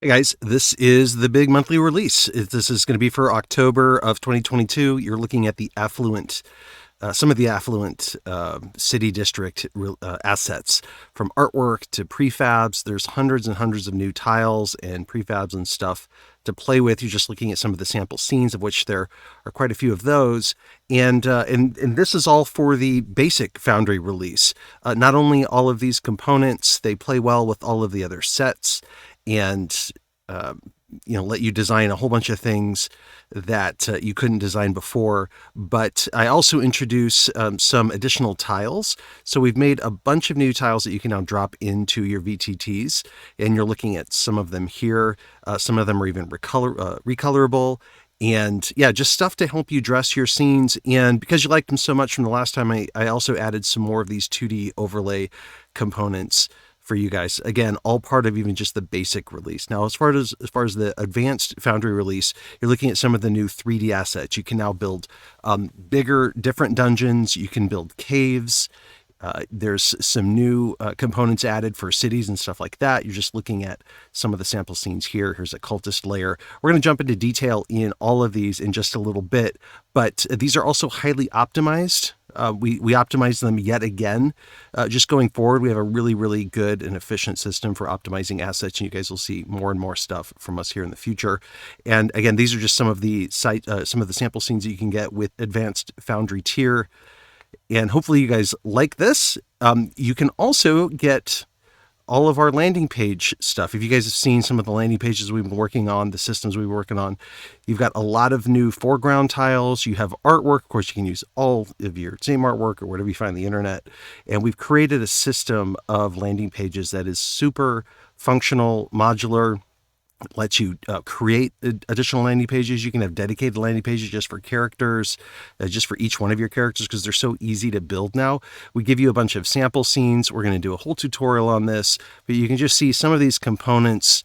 Hey guys, this is the big monthly release. This is going to be for October of 2022. You're looking at the Affluent, some of the Affluent city district assets, from artwork to prefabs. There's hundreds and hundreds of new tiles and prefabs and stuff to play with. You're just looking at some of the sample scenes, of which there are quite a few of those. And this is all for the basic Foundry release. Not only all of these components, they play well with all of the other sets, and let you design a whole bunch of things that you couldn't design before. But I also introduce some additional tiles. So we've made a bunch of new tiles that you can now drop into your VTTs, and you're looking at some of them here. Some of them are even recolorable. And yeah, just stuff to help you dress your scenes. And because you liked them so much from the last time, I also added some more of these 2D overlay components for you guys. Again, all part of even just the basic release. Now, as far as the advanced Foundry release, you're looking at some of the new 3D assets. You can now build bigger, different dungeons. You can build caves. There's some new components added for cities and stuff like that. You're just looking at some of the sample scenes here. Here's a cultist layer. We're going to jump into detail in all of these in just a little bit, but these are also highly optimized. We optimize them yet again. Just going forward, we have a really, really good and efficient system for optimizing assets, and you guys will see more and more stuff from us here in the future. And again, these are just some of the sample scenes that you can get with advanced Foundry tier. And hopefully you guys like this. You can also get all of our landing page stuff. If you guys have seen some of the landing pages we've been working on, the systems we've been working on, you've got a lot of new foreground tiles. You have artwork. Of course, you can use all of your same artwork or whatever you find on the internet. And we've created a system of landing pages that is super functional, modular, lets you create additional landing pages. You can have dedicated landing pages just for characters, just for each one of your characters, because they're so easy to build now. We give you a bunch of sample scenes. We're going to do a whole tutorial on this, but you can just see some of these components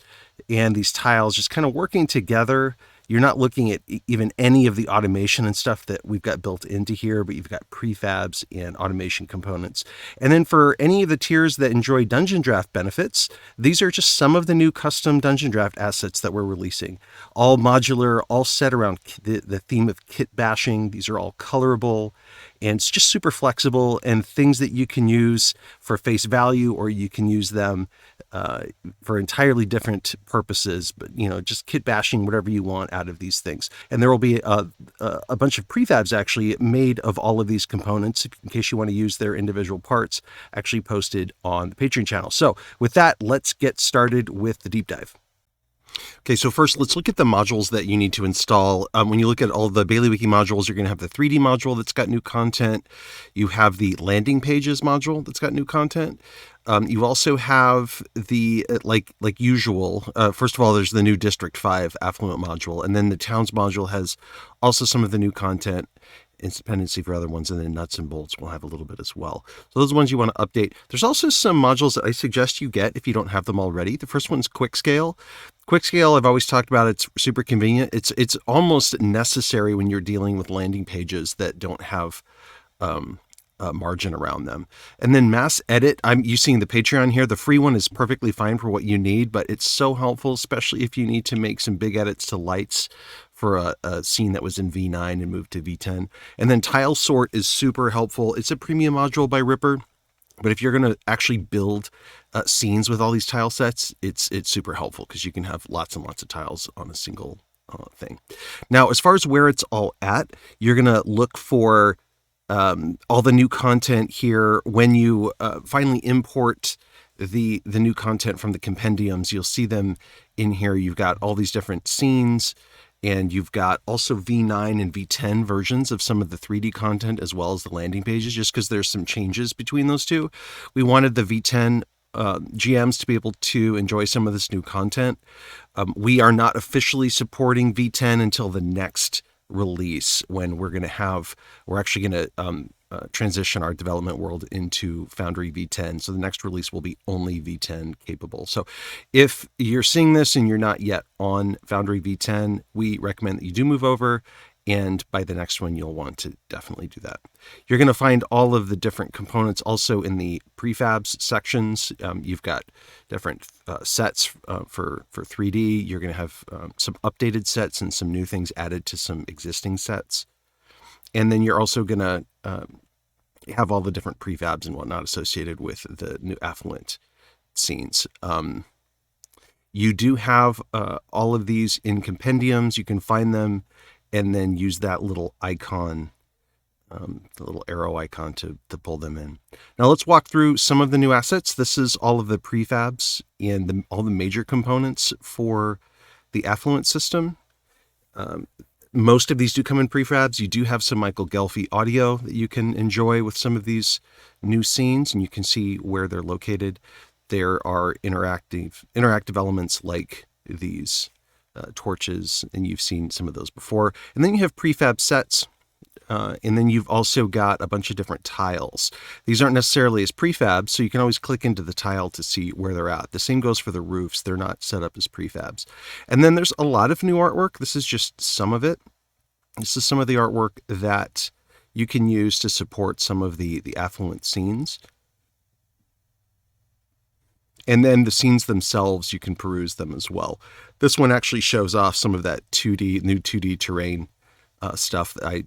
and these tiles just kind of working together. You're not looking at even any of the automation and stuff that we've got built into here, but you've got prefabs and automation components. And then for any of the tiers that enjoy Dungeondraft benefits, these are just some of the new custom Dungeondraft assets that we're releasing. All modular, all set around the theme of kit bashing. These are all colorable, and it's just super flexible and things that you can use for face value, or you can use them for entirely different purposes, but just kit bashing whatever you want out of these things. And there will be a bunch of prefabs actually made of all of these components, in case you want to use their individual parts, actually posted on the Patreon channel. So with that, let's get started with the deep dive. Okay, so first let's look at the modules that you need to install. When you look at all the Baileywiki modules, you're going to have the 3D module that's got new content. You have the landing pages module that's got new content. You also have the, like usual, first of all, there's the new District 5 Affluent module, and then the Towns module has also some of the new content, dependency for other ones, and then nuts and bolts will have a little bit as well. So those are ones you want to update. There's also some modules that I suggest you get if you don't have them already. The first one's Quick Scale. Quick Scale, I've always talked about, it's super convenient. It's almost necessary when you're dealing with landing pages that don't have margin around them. And then Mass Edit, I'm using the Patreon here. The free one is perfectly fine for what you need, but it's so helpful, especially if you need to make some big edits to lights for a scene that was in V9 and moved to V10. And then Tile Sort is super helpful. It's a premium module by Ripper, but if you're going to actually build scenes with all these tile sets, it's super helpful because you can have lots and lots of tiles on a single thing. Now, as far as where it's all at, you're going to look for all the new content here. When you finally import the new content from the compendiums, you'll see them in here. You've got all these different scenes, and you've got also V9 and V10 versions of some of the 3D content, as well as the landing pages, just because there's some changes between those two. We wanted the V10 GMs to be able to enjoy some of this new content. We are not officially supporting V10 until the next release, when we're actually going to transition our development world into Foundry V10. So the next release will be only V10 capable. So if you're seeing this and you're not yet on Foundry V10, we recommend that you do move over And by the next one, you'll want to definitely do that. You're going to find all of the different components also in the prefabs sections. You've got different sets for 3D. You're going to have some updated sets and some new things added to some existing sets. And then you're also going to have all the different prefabs and whatnot associated with the new Affluent scenes. You do have all of these in compendiums. You can find them and then use that little icon, the little arrow icon to pull them in. Now let's walk through some of the new assets. This is all of the prefabs and all the major components for the Affluent system. Most of these do come in prefabs. You do have some Michael Gelfi audio that you can enjoy with some of these new scenes, and you can see where they're located. There are interactive elements like these torches, and you've seen some of those before. And then you have prefab sets, and then you've also got a bunch of different tiles. These aren't necessarily as prefabs, so you can always click into the tile to see where they're at. The same goes for the roofs. They're not set up as prefabs. And then there's a lot of new artwork. This is just some of it. This is some of the artwork that you can use to support some of the Affluent scenes. And then the scenes themselves, you can peruse them as well. This one actually shows off some of that new 2D terrain stuff that I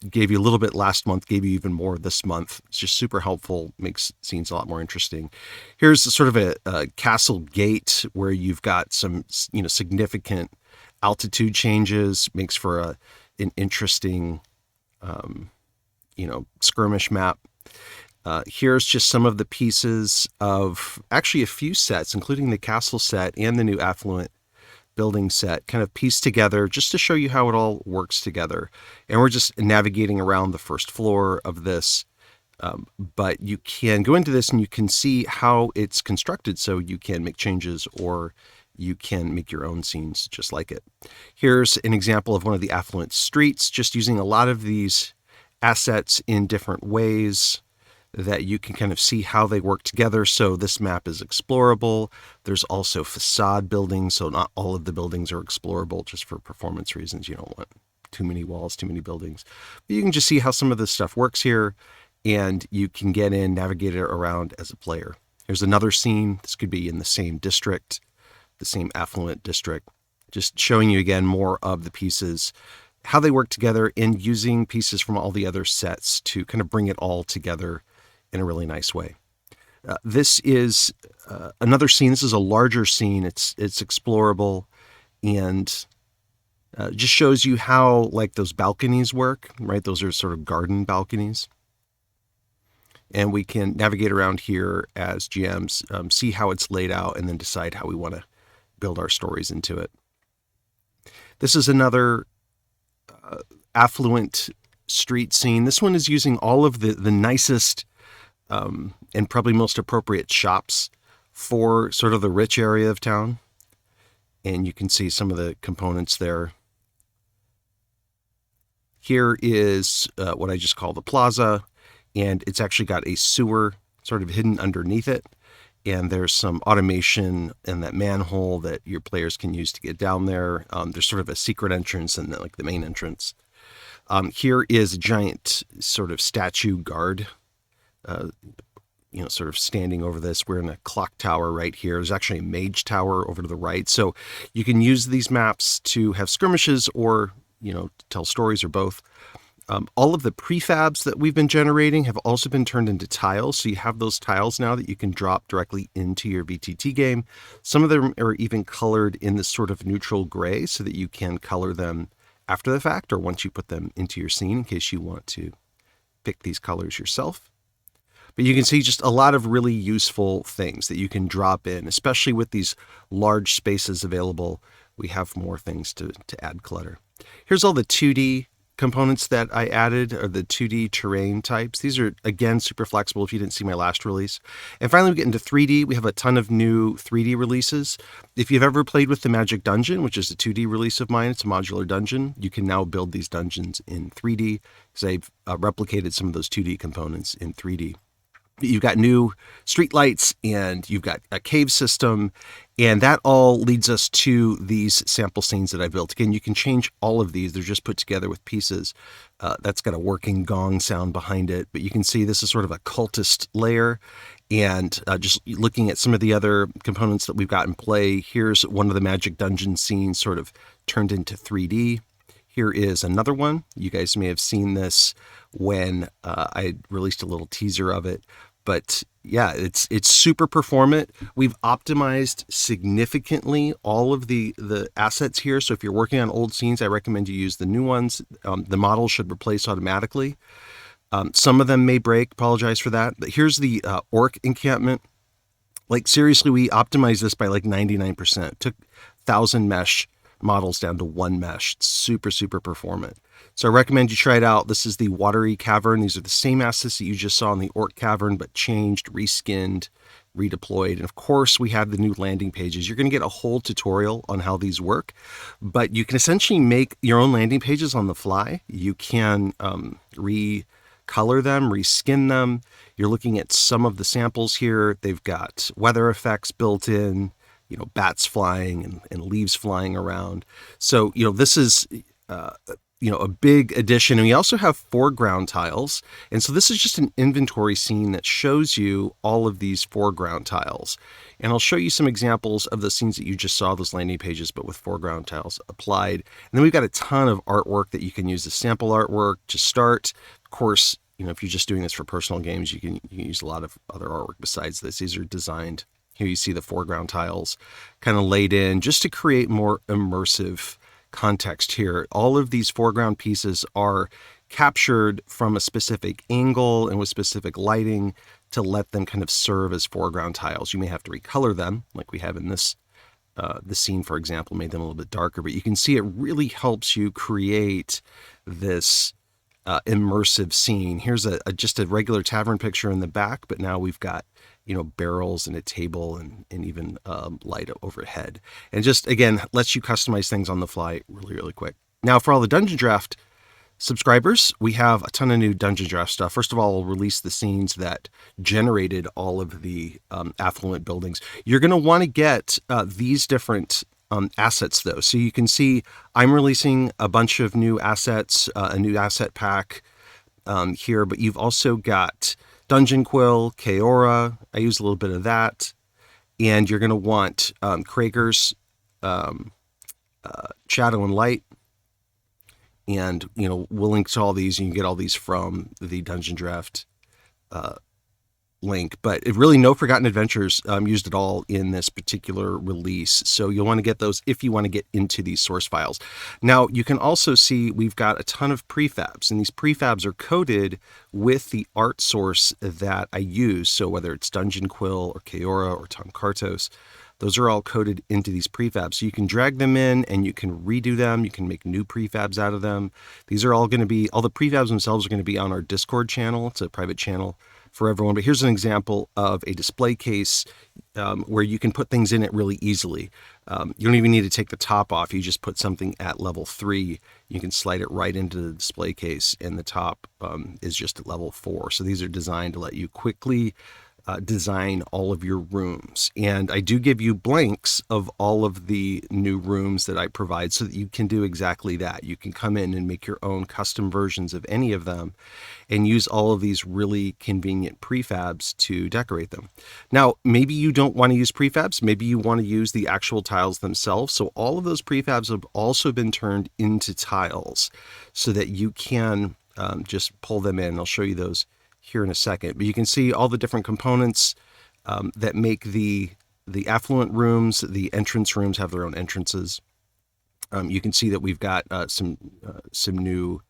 gave you a little bit last month, gave you even more this month. It's just super helpful, makes scenes a lot more interesting. Here's sort of a castle gate where you've got some significant altitude changes, makes for an interesting skirmish map. Here's just some of the pieces of actually a few sets, including the castle set and the new Affluent building set, kind of pieced together just to show you how it all works together. And we're just navigating around the first floor of this. But you can go into this and you can see how it's constructed, so you can make changes or you can make your own scenes just like it. Here's an example of one of the Affluent streets, just using a lot of these assets in different ways that you can kind of see how they work together. So this map is explorable. There's also facade buildings, so not all of the buildings are explorable just for performance reasons. You don't want too many walls, too many buildings. But you can just see how some of this stuff works here, and you can get in, navigate it around as a player. Here's another scene. This could be in the same district, the same Affluent district, just showing you again more of the pieces, how they work together, and using pieces from all the other sets to kind of bring it all together in a really nice way. This is another scene. This is a larger scene. It's explorable, and just shows you how like those balconies work, right? Those are sort of garden balconies. And we can navigate around here as GMs, see how it's laid out, and then decide how we want to build our stories into it. This is another Affluent street scene. This one is using all of the nicest and probably most appropriate shops for sort of the rich area of town. And you can see some of the components there. Here is what I just call the plaza, and it's actually got a sewer sort of hidden underneath it. And there's some automation in that manhole that your players can use to get down there. There's sort of a secret entrance and like the main entrance. Here is a giant sort of statue guard, sort of standing over this. We're in a clock tower right here. There's actually a mage tower over to the right. So you can use these maps to have skirmishes or, tell stories or both. All of the prefabs that we've been generating have also been turned into tiles. So you have those tiles now that you can drop directly into your VTT game. Some of them are even colored in this sort of neutral gray so that you can color them after the fact or once you put them into your scene in case you want to pick these colors yourself. But you can see just a lot of really useful things that you can drop in, especially with these large spaces available. We have more things to add clutter. Here's all the 2D components that I added, or the 2D terrain types. These are, again, super flexible if you didn't see my last release. And finally, we get into 3D. We have a ton of new 3D releases. If you've ever played with the Magic Dungeon, which is a 2D release of mine, it's a modular dungeon, you can now build these dungeons in 3D because I've replicated some of those 2D components in 3D. You've got new street lights and you've got a cave system, and that all leads us to these sample scenes that I built. Again, you can change all of these. They're just put together with pieces. That's got a working gong sound behind it, but you can see this is sort of a cultist layer. And just looking at some of the other components that we've got in play, here's one of the Magic Dungeon scenes sort of turned into 3D. Here is another one. You guys may have seen this when I released a little teaser of it. But yeah, it's super performant. We've optimized significantly all of the assets here. So if you're working on old scenes, I recommend you use the new ones. The model should replace automatically. Some of them may break. Apologize for that. But here's the orc encampment. Like seriously, we optimized this by like 99%. Took 1,000 mesh models down to 1 mesh. It's super, super performant. So I recommend you try it out. This is the watery cavern. These are the same assets that you just saw in the orc cavern, but changed, reskinned, redeployed. And of course, we have the new landing pages. You're going to get a whole tutorial on how these work, but you can essentially make your own landing pages on the fly. You can recolor them, reskin them. You're looking at some of the samples here. They've got weather effects built in, bats flying and leaves flying around. So, this is, a big addition. And we also have foreground tiles. And so this is just an inventory scene that shows you all of these foreground tiles. And I'll show you some examples of the scenes that you just saw, those landing pages, but with foreground tiles applied. And then we've got a ton of artwork that you can use as sample artwork to start. Of course, if you're just doing this for personal games, you can use a lot of other artwork besides this. These are designed. Here you see the foreground tiles kind of laid in just to create more immersive context here. All of these foreground pieces are captured from a specific angle and with specific lighting to let them kind of serve as foreground tiles. You may have to recolor them like we have in this the scene, for example, made them a little bit darker, but you can see it really helps you create this immersive scene. Here's just a regular tavern picture in the back, but now we've got barrels and a table and even light overhead. And just, again, lets you customize things on the fly really, really quick. Now, for all the Dungeondraft subscribers, we have a ton of new Dungeondraft stuff. First of all, we'll release the scenes that generated all of the Affluent buildings. You're going to want to get these different assets, though. So you can see I'm releasing a bunch of new assets, a new asset pack here, but you've also got Dungeon Quill, Kaora. I use a little bit of that. And you're going to want Krager's Shadow and Light. And, we'll link to all these. You can get all these from the Dungeondraft link. But really no Forgotten Adventures used at all in this particular release. So you'll want to get those if you want to get into these source files. Now, you can also see we've got a ton of prefabs. And these prefabs are coded with the art source that I use. So whether it's Dungeon Quill or Kaora or Tom Kartos, those are all coded into these prefabs. So you can drag them in and you can redo them. You can make new prefabs out of them. These are all going to be, all the prefabs themselves are going to be on our Discord channel. It's a private channel for everyone. But here's an example of a display case where you can put things in it really easily. You don't even need to take the top off. You just put something at level 3. You can slide it right into the display case, and the top is just at level 4. So these are designed to let you quickly design all of your rooms. And I do give you blanks of all of the new rooms that I provide so that you can do exactly that. You can come in and make your own custom versions of any of them and use all of these really convenient prefabs to decorate them. Now, maybe you don't want to use prefabs. Maybe you want to use the actual tiles themselves. So all of those prefabs have also been turned into tiles so that you can just pull them in. I'll show you those here in a second, but you can see all the different components that make the affluent rooms. The entrance rooms have their own entrances. You can see that we've got some new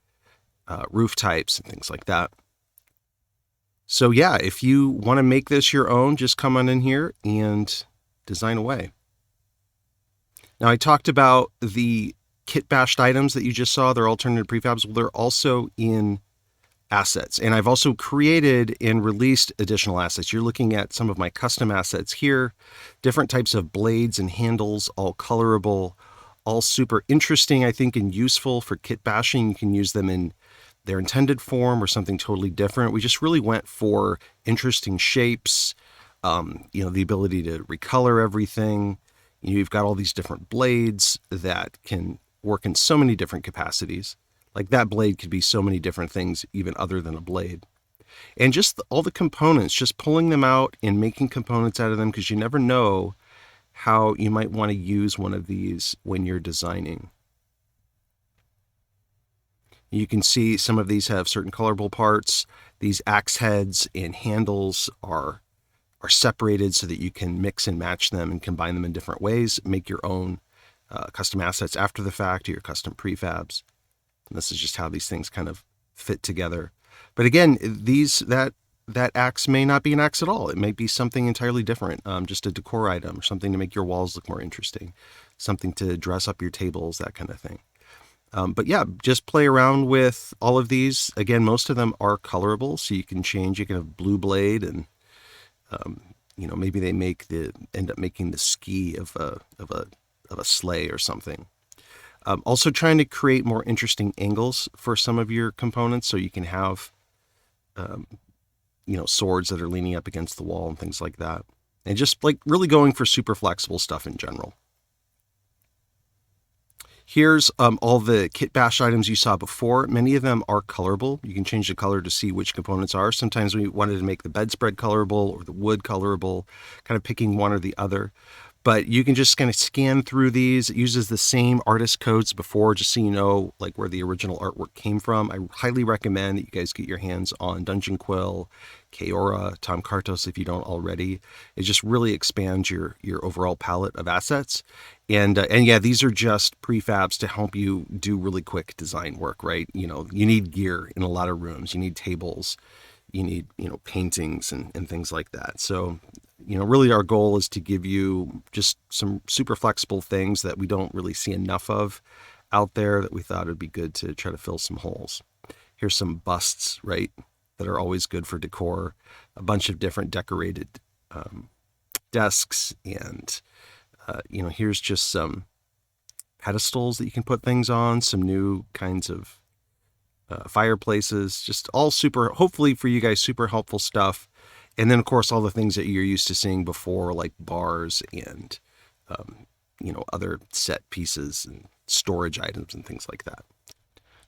roof types and things like that. So yeah, if you want to make this your own, just come on in here and design away. Now, I talked about the kit bashed items that you just saw. They're alternative prefabs. Well, they're also in assets. And I've also created and released additional assets. You're looking at some of my custom assets here, different types of blades and handles, all colorable, all super interesting, I think, and useful for kit bashing. You can use them in their intended form or something totally different. We just really went for interesting shapes, the ability to recolor everything. You've got all these different blades that can work in so many different capacities. Like that blade could be so many different things, even other than a blade. And just all the components, just pulling them out and making components out of them, because you never know how you might want to use one of these when you're designing. You can see some of these have certain colorable parts. These axe heads and handles are separated so that you can mix and match them and combine them in different ways. Make your own custom assets after the fact, or your custom prefabs. And this is just how these things kind of fit together. But again, that axe may not be an axe at all. It may be something entirely different, just a decor item or something to make your walls look more interesting, something to dress up your tables, that kind of thing. But yeah, just play around with all of these. Again, most of them are colorable, so you can change. You can have blue blade, and maybe they end up making the ski of a sleigh or something. Also trying to create more interesting angles for some of your components, so you can have swords that are leaning up against the wall and things like that. And just like really going for super flexible stuff in general. Here's all the kit bash items you saw before. Many of them are colorable. You can change the color to see which components are. Sometimes we wanted to make the bedspread colorable or the wood colorable, kind of picking one or the other. But you can just kind of scan through these. It uses the same artist codes before, just so you know like where the original artwork came from. I highly recommend that you guys get your hands on Dungeon Quill, Kaora, Tom Kartos if you don't already. It just really expands your overall palette of assets. And yeah, these are just prefabs to help you do really quick design work, right? You need gear in a lot of rooms. You need tables. You need, paintings and things like that. So, really our goal is to give you just some super flexible things that we don't really see enough of out there, that we thought it'd be good to try to fill some holes. Here's some busts, right, that are always good for decor. A bunch of different decorated desks, and here's just some pedestals that you can put things on, some new kinds of fireplaces, just all super, hopefully for you guys, super helpful stuff. And then, of course, all the things that you're used to seeing before, like bars and, other set pieces and storage items and things like that.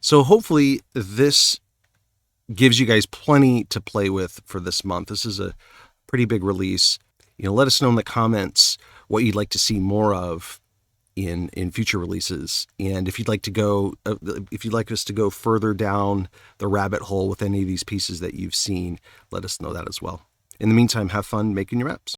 So hopefully this gives you guys plenty to play with for this month. This is a pretty big release. Let us know in the comments what you'd like to see more of in future releases, and if you'd like us to go further down the rabbit hole with any of these pieces that you've seen, let us know that as well. In the meantime, have fun making your apps.